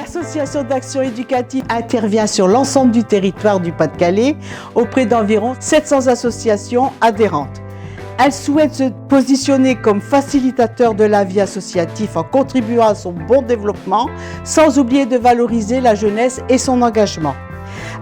L'association d'action éducative intervient sur l'ensemble du territoire du Pas-de-Calais auprès d'environ 700 associations adhérentes. Elle souhaite se positionner comme facilitateur de la vie associative en contribuant à son bon développement, sans oublier de valoriser la jeunesse et son engagement.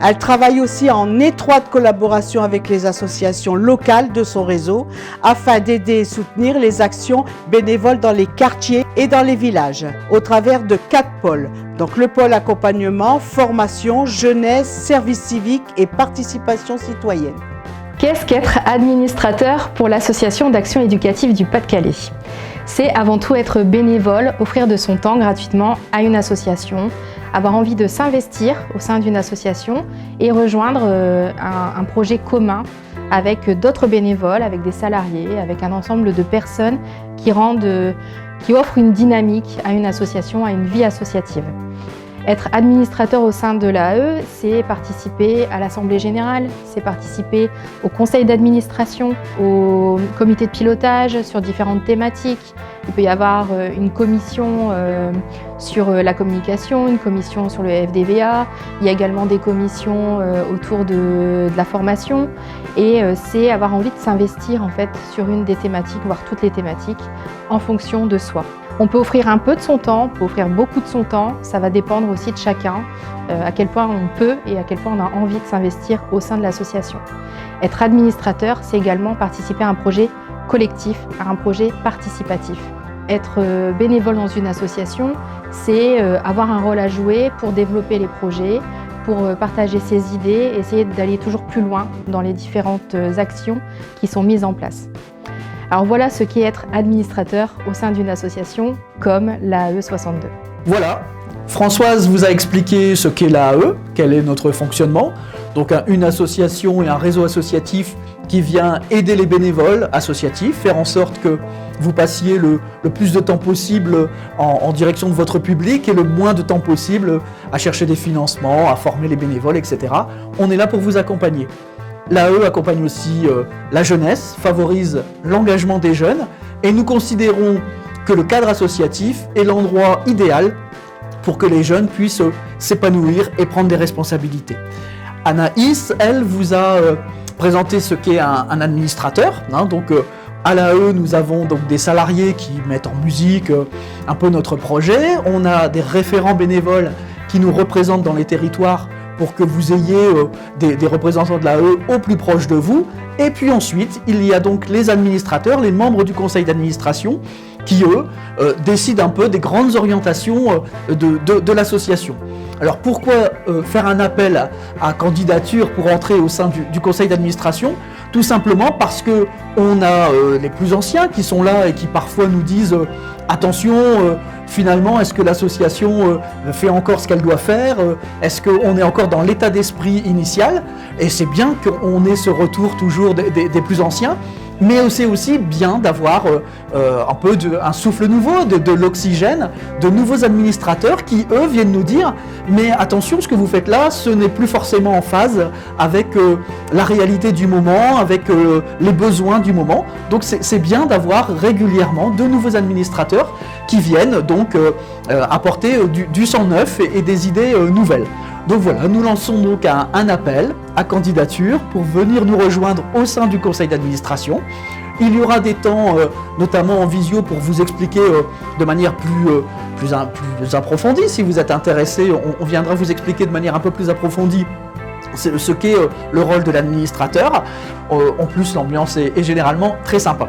Elle travaille aussi en étroite collaboration avec les associations locales de son réseau afin d'aider et soutenir les actions bénévoles dans les quartiers et dans les villages au travers de 4 pôles. Donc le pôle accompagnement, formation, jeunesse, service civique et participation citoyenne. Qu'est-ce qu'être administrateur pour l'association d'action éducative du Pas-de-Calais ? C'est avant tout être bénévole, offrir de son temps gratuitement à une association, avoir envie de s'investir au sein d'une association et rejoindre un projet commun avec d'autres bénévoles, avec des salariés, avec un ensemble de personnes qui offrent une dynamique à une association, à une vie associative. Être administrateur au sein de l'AE, c'est participer à l'Assemblée générale, c'est participer au conseil d'administration, au comité de pilotage sur différentes thématiques. Il peut y avoir une commission sur la communication, une commission sur le FDVA. Il y a également des commissions autour de la formation. Et c'est avoir envie de s'investir en fait sur une des thématiques, voire toutes les thématiques, en fonction de soi. On peut offrir un peu de son temps, on peut offrir beaucoup de son temps. Ça va dépendre aussi de chacun, à quel point on peut et à quel point on a envie de s'investir au sein de l'association. Être administrateur, c'est également participer à un projet collectif, à un projet participatif. Être bénévole dans une association, c'est avoir un rôle à jouer pour développer les projets, pour partager ses idées, essayer d'aller toujours plus loin dans les différentes actions qui sont mises en place. Alors voilà ce qu'est être administrateur au sein d'une association comme l'AE 62. Voilà, Françoise vous a expliqué ce qu'est l'AE, quel est notre fonctionnement. Donc une association et un réseau associatif qui vient aider les bénévoles associatifs, faire en sorte que vous passiez le plus de temps possible en direction de votre public et le moins de temps possible à chercher des financements, à former les bénévoles, etc. On est là pour vous accompagner. L'AE accompagne aussi la jeunesse, favorise l'engagement des jeunes et nous considérons que le cadre associatif est l'endroit idéal pour que les jeunes puissent s'épanouir et prendre des responsabilités. Anaïs, elle, vous a présenté ce qu'est un administrateur. Donc, à l'AE, nous avons donc des salariés qui mettent en musique un peu notre projet. On a des référents bénévoles qui nous représentent dans les territoires pour que vous ayez des représentants de l'AE au plus proche de vous. Et puis ensuite, il y a donc les administrateurs, les membres du conseil d'administration, qui eux décident un peu des grandes orientations de l'association. Alors pourquoi faire un appel à candidature pour entrer au sein du conseil d'administration ? Tout simplement parce qu'on a les plus anciens qui sont là et qui parfois nous disent attention, finalement, est-ce que l'association fait encore ce qu'elle doit faire ? Est-ce qu'on est encore dans l'état d'esprit initial ? Et c'est bien qu'on ait ce retour toujours des plus anciens, mais c'est aussi bien d'avoir un peu un souffle nouveau, de l'oxygène, de nouveaux administrateurs qui, eux, viennent nous dire « mais attention, ce que vous faites là, ce n'est plus forcément en phase avec la réalité du moment, avec les besoins du moment ». Donc c'est bien d'avoir régulièrement de nouveaux administrateurs qui viennent donc apporter du sang neuf et des idées nouvelles. Donc voilà, nous lançons donc un appel à candidature pour venir nous rejoindre au sein du conseil d'administration. Il y aura des temps, notamment en visio, pour vous expliquer de manière plus approfondie. Si vous êtes intéressé, on viendra vous expliquer de manière un peu plus approfondie ce qu'est le rôle de l'administrateur. En plus, l'ambiance est généralement très sympa.